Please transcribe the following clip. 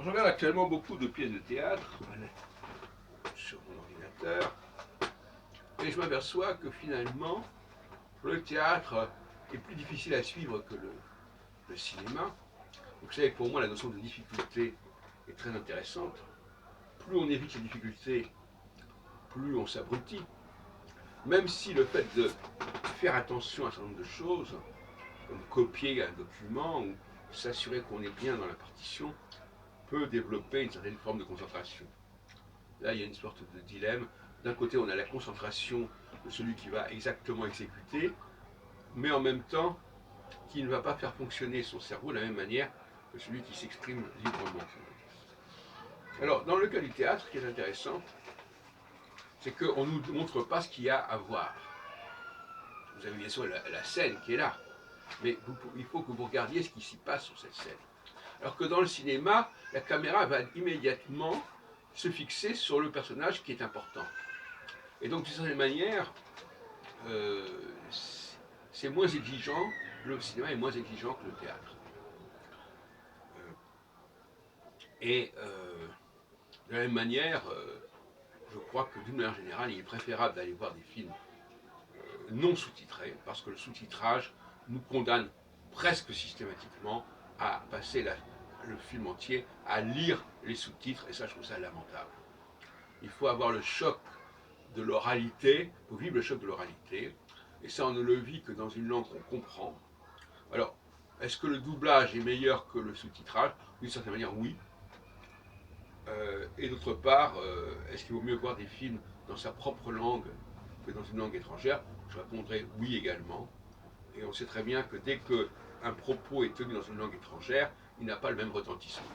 Je regarde actuellement beaucoup de pièces de théâtre sur mon ordinateur et je m'aperçois que finalement le théâtre est plus difficile à suivre que le cinéma. Donc, vous savez que pour moi la notion de difficulté est très intéressante. Plus on évite les difficultés, plus on s'abrutit. Même si le fait de faire attention à un certain nombre de choses, comme copier un document ou s'assurer qu'on est bien dans la partition, peut développer une certaine forme de concentration. Là, il y a une sorte de dilemme. D'un côté, on a la concentration de celui qui va exactement exécuter, mais en même temps, qui ne va pas faire fonctionner son cerveau de la même manière que celui qui s'exprime librement. Alors, dans le cas du théâtre, ce qui est intéressant, c'est qu'on ne nous montre pas ce qu'il y a à voir. Vous avez bien sûr la scène qui est là, mais il faut que vous regardiez ce qui s'y passe sur cette scène. Alors que dans le cinéma, la caméra va immédiatement se fixer sur le personnage qui est important. Et donc, d'une certaine manière, euh, c'est moins exigeant, le cinéma est moins exigeant que le théâtre. De la même manière, je crois que d'une manière générale, il est préférable d'aller voir des films non sous-titrés, parce que le sous-titrage nous condamne presque systématiquement à passer le film entier, à lire les sous-titres, et ça, je trouve ça lamentable. Il faut avoir le choc de l'oralité, il faut vivre le choc de l'oralité, et ça, on ne le vit que dans une langue qu'on comprend. Alors, est-ce que le doublage est meilleur que le sous-titrage? D'une certaine manière, oui. Et d'autre part, est-ce qu'il vaut mieux voir des films dans sa propre langue que dans une langue étrangère? Je répondrai oui également. Et on sait très bien que dès qu'un propos est tenu dans une langue étrangère, il n'a pas le même retentissement.